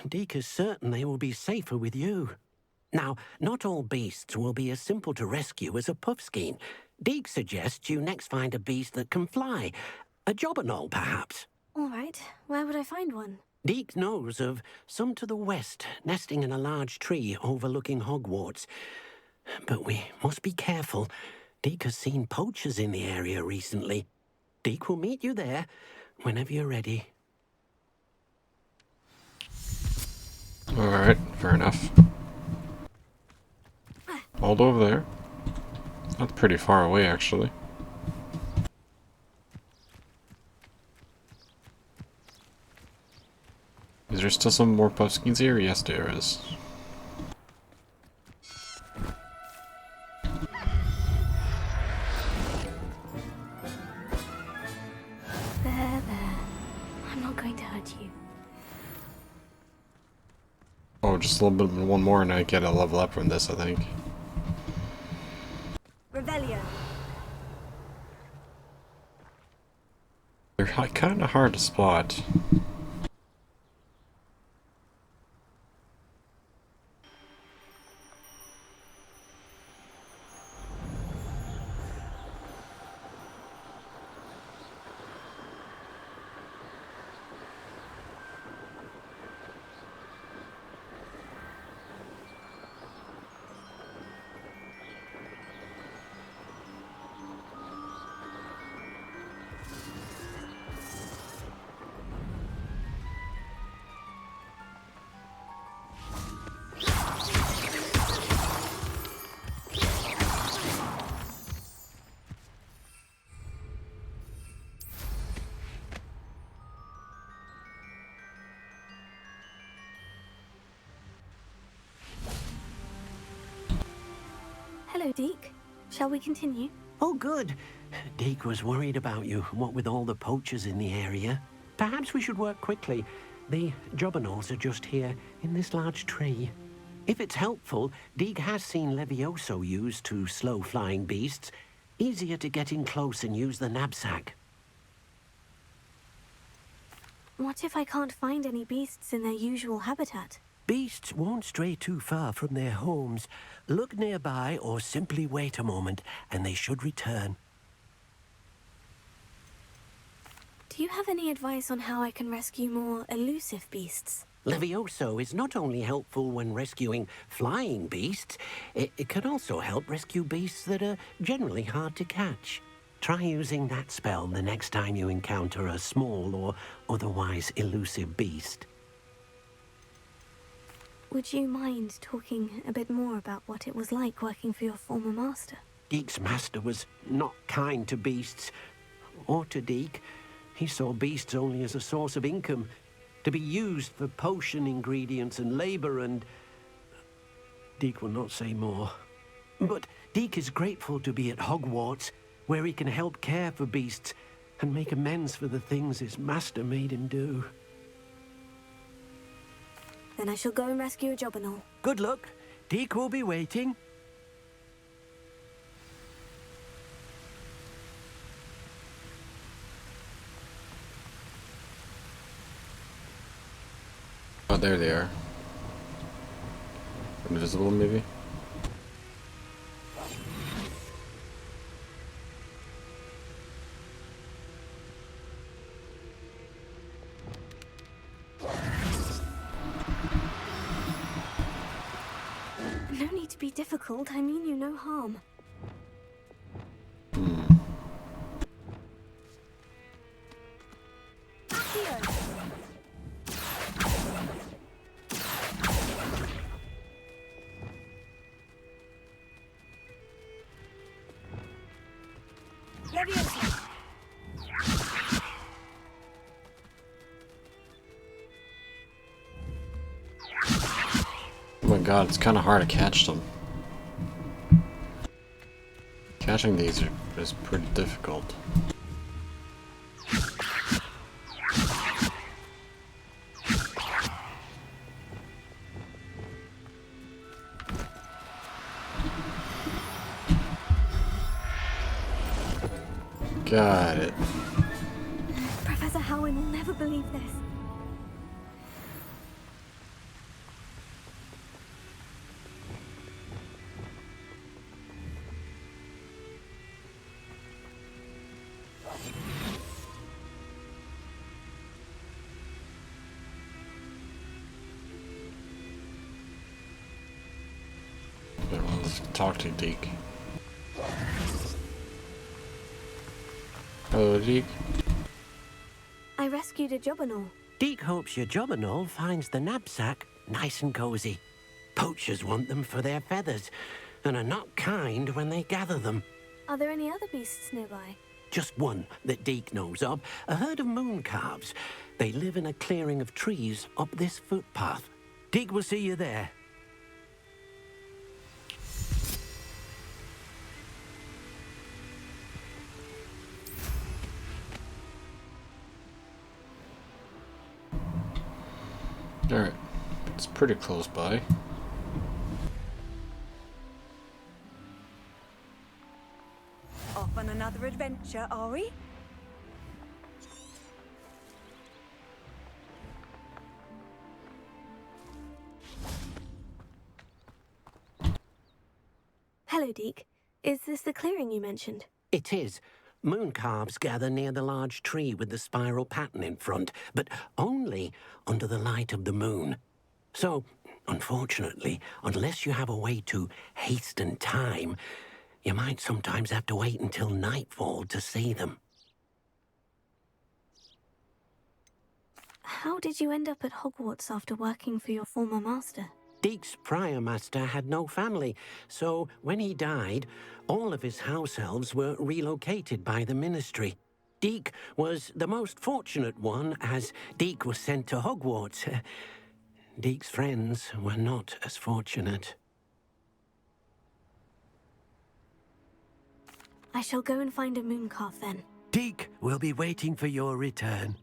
Deke is certain they will be safer with you. Now, not all beasts will be as simple to rescue as a puffskein. Deke suggests you next find a beast that can fly. A jobberknoll, perhaps. All right, where would I find one? Deke knows of some to the west, nesting in a large tree overlooking Hogwarts. But we must be careful. Deke has seen poachers in the area recently. Deke will meet you there whenever you're ready. Alright, fair enough. Hold over there. That's pretty far away, actually. Is there still some more puffskeins here? Yes, there is. There. I'm not going to hurt you. Oh, just a little bit, one more and I get a level up from this, I think. Revelio. They're kind of hard to spot. Hello, Deke. Shall we continue? Oh, good. Deke was worried about you, what with all the poachers in the area. Perhaps we should work quickly. The jobberknolls are just here, in this large tree. If it's helpful, Deke has seen Levioso used to slow flying beasts. Easier to get in close and use the knapsack. What if I can't find any beasts in their usual habitat? Beasts won't stray too far from their homes. Look nearby or simply wait a moment, and they should return. Do you have any advice on how I can rescue more elusive beasts? Levioso is not only helpful when rescuing flying beasts, it can also help rescue beasts that are generally hard to catch. Try using that spell the next time you encounter a small or otherwise elusive beast. Would you mind talking a bit more about what it was like working for your former master? Deke's master was not kind to beasts, or to Deke. He saw beasts only as a source of income, to be used for potion ingredients and labor, and Deke will not say more. But Deke is grateful to be at Hogwarts, where he can help care for beasts and make amends for the things his master made him do. Then I shall go and rescue a jobberknoll. Good luck. Deke will be waiting. there they are. Invisible, maybe? No need to be difficult. I mean you no harm. Oh my god, it's kind of hard to catch them. Catching these is pretty difficult. Got it. Professor Howin will never believe this. Yeah, well, let's talk to Deke. Hello, Deke. I rescued a Jobberknoll. Deke hopes your Jobberknoll finds the knapsack nice and cozy. Poachers want them for their feathers, and are not kind when they gather them. Are there any other beasts nearby? Just one that Deke knows of, a herd of moon calves. They live in a clearing of trees up this footpath. Deke will see you there. Alright, it's pretty close by. Off on another adventure, are we? Hello, Deke. Is this the clearing you mentioned? It is. Moon calves gather near the large tree with the spiral pattern in front, but only under the light of the moon. So, unfortunately, unless you have a way to hasten time, you might sometimes have to wait until nightfall to see them. How did you end up at Hogwarts after working for your former master? Deke's prior master had no family, so when he died, all of his house elves were relocated by the ministry. Deke was the most fortunate one, as Deke was sent to Hogwarts. Deke's friends were not as fortunate. I shall go and find a mooncalf then. Deke will be waiting for your return.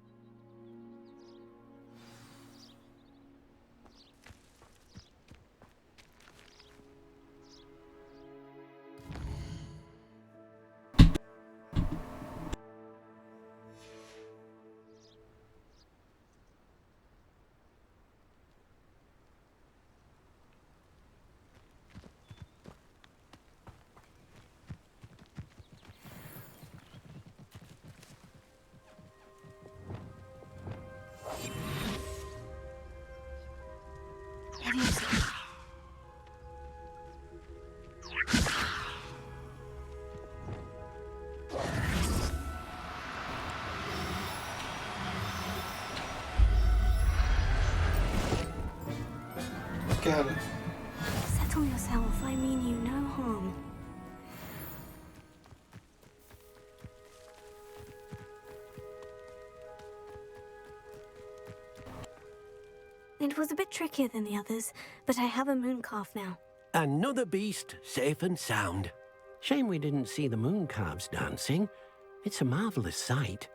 Got it. Settle yourself. I mean you no harm. It was a bit trickier than the others, but I have a mooncalf now. Another beast, safe and sound. Shame we didn't see the moon calves dancing. It's a marvelous sight.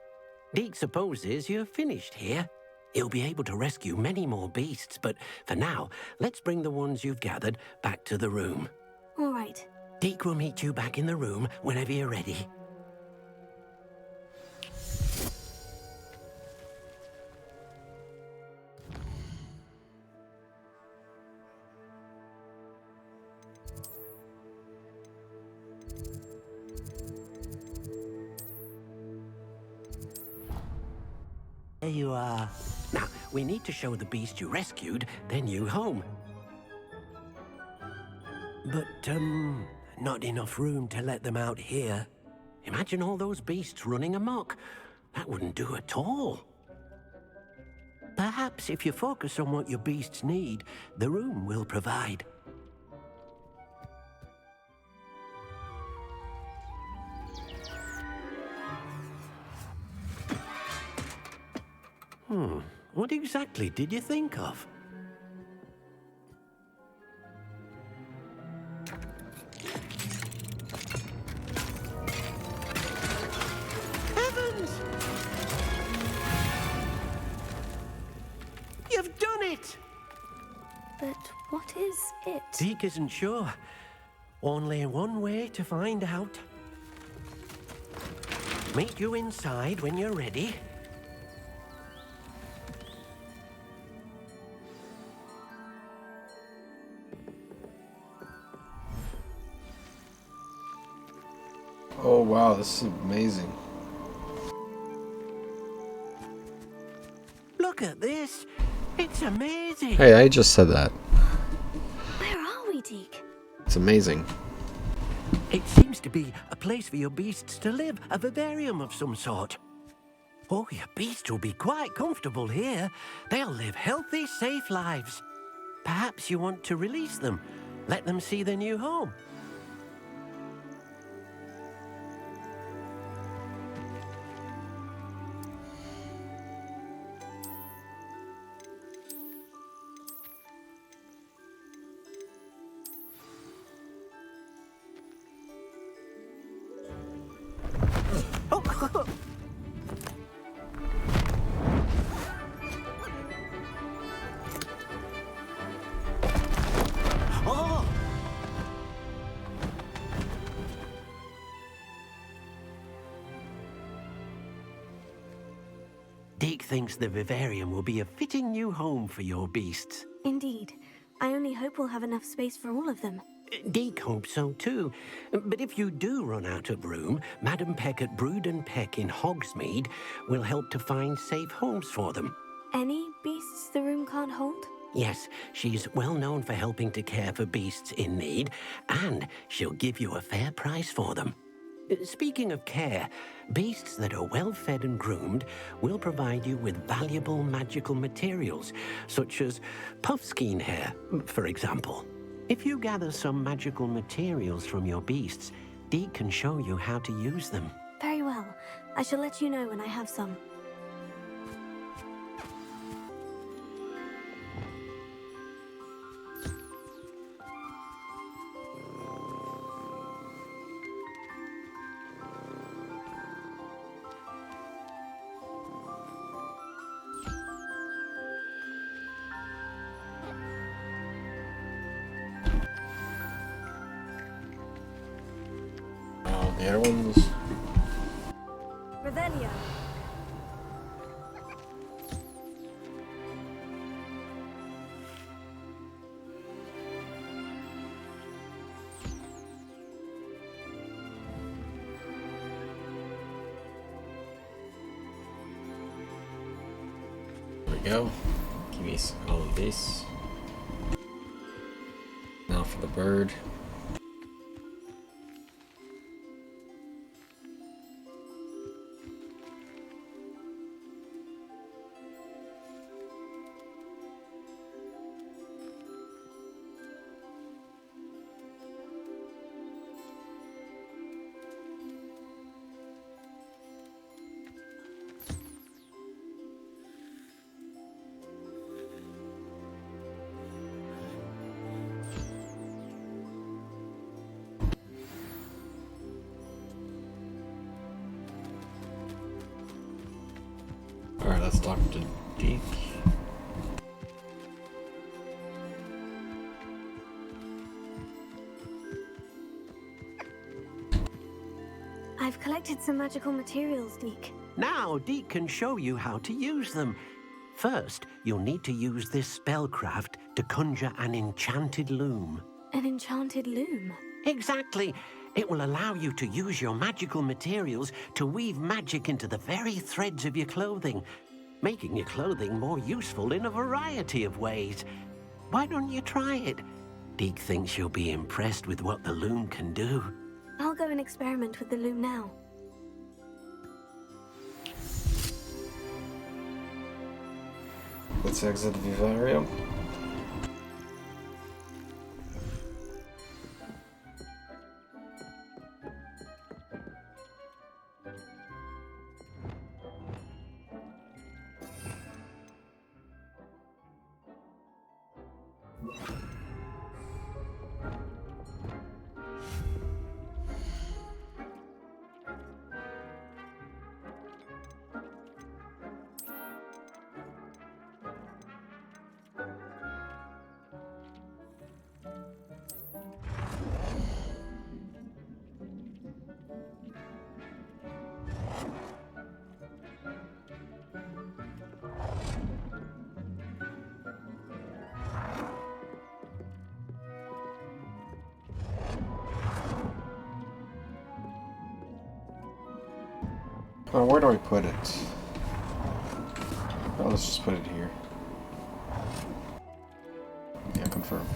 Deke supposes you're finished here. He'll be able to rescue many more beasts, but for now, let's bring the ones you've gathered back to the room. All right. Deke will meet you back in the room whenever you're ready. you are. Now, we need to show the beast you rescued their new home. But, not enough room to let them out here. Imagine all those beasts running amok. That wouldn't do at all. Perhaps if you focus on what your beasts need, the room will provide. What exactly did you think of? Heavens! You've done it! But what is it? Deke isn't sure. Only one way to find out. Meet you inside when you're ready. Oh wow, this is amazing. Look at this. It's amazing. Hey, I just said that. Where are we, Deke? It's amazing. It seems to be a place for your beasts to live, a vivarium of some sort. Oh, your beasts will be quite comfortable here. They'll live healthy, safe lives. Perhaps you want to release them, let them see their new home. Deke thinks the vivarium will be a fitting new home for your beasts. Indeed. I only hope we'll have enough space for all of them. Deke hopes so too. But if you do run out of room, Madam Peck at Brood and Peck in Hogsmeade will help to find safe homes for them. Any beasts the room can't hold? Yes, she's well known for helping to care for beasts in need, and she'll give you a fair price for them. Speaking of care, beasts that are well fed and groomed will provide you with valuable magical materials, such as puffskein hair, for example. If you gather some magical materials from your beasts, Deke can show you how to use them. Very well. I shall let you know when I have some. The other ones. Revelio. There we go. Give me all of this. Now for the bird. Alright, let's talk to Deke. I've collected some magical materials, Deke. Now, Deke can show you how to use them. First, you'll need to use this spellcraft to conjure an enchanted loom. An enchanted loom? Exactly. It will allow you to use your magical materials to weave magic into the very threads of your clothing. making your clothing more useful in a variety of ways. Why don't you try it? Deke thinks you'll be impressed with what the loom can do. I'll go and experiment with the loom now. Let's exit Vivarium. Oh, where do I put it? Oh, let's just put it here. Yeah, confirm.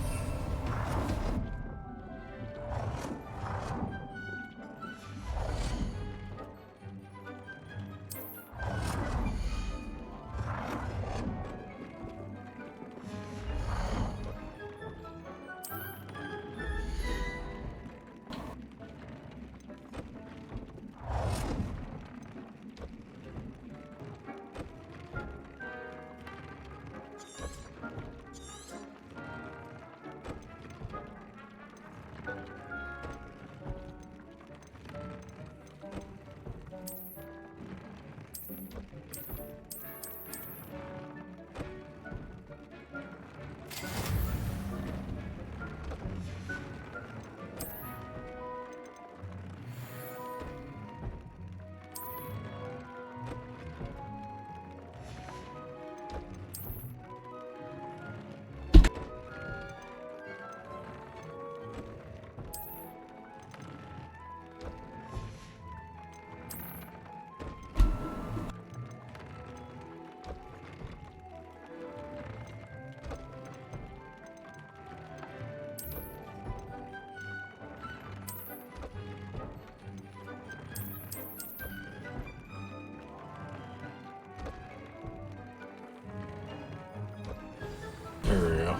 There we go.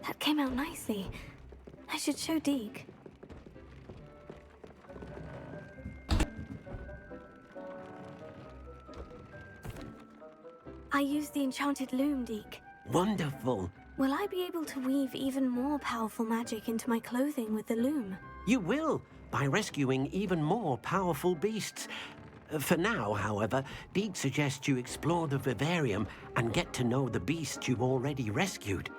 That came out nicely. I should show Deke. I used the enchanted loom, Deke. Wonderful. Will I be able to weave even more powerful magic into my clothing with the loom? You will, by rescuing even more powerful beasts. For now, however, Deke suggests you explore the vivarium and get to know the beasts you've already rescued.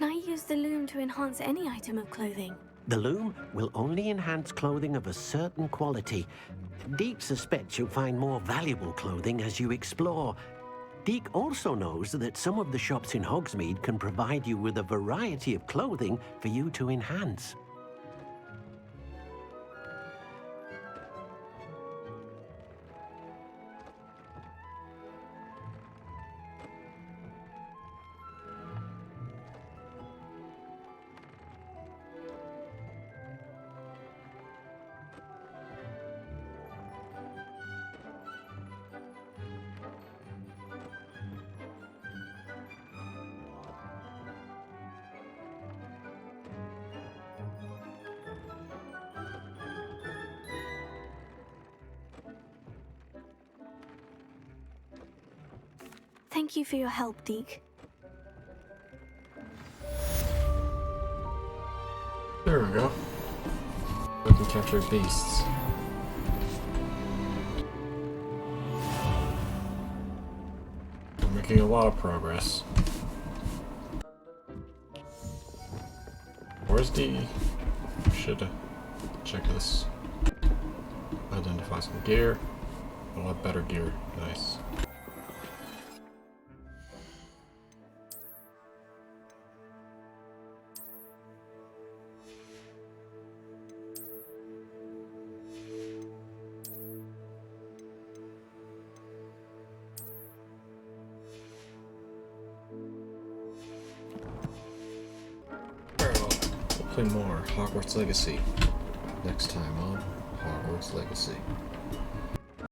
Can I use the loom to enhance any item of clothing? The loom will only enhance clothing of a certain quality. Deke suspects you'll find more valuable clothing as you explore. Deke also knows that some of the shops in Hogsmeade can provide you with a variety of clothing for you to enhance. Thank you for your help, Deke. There we go. We can capture beasts. We're making a lot of progress. Where's the... Should check this. Identify some gear. A lot better gear. Nice. We'll play more Hogwarts Legacy next time on Hogwarts Legacy.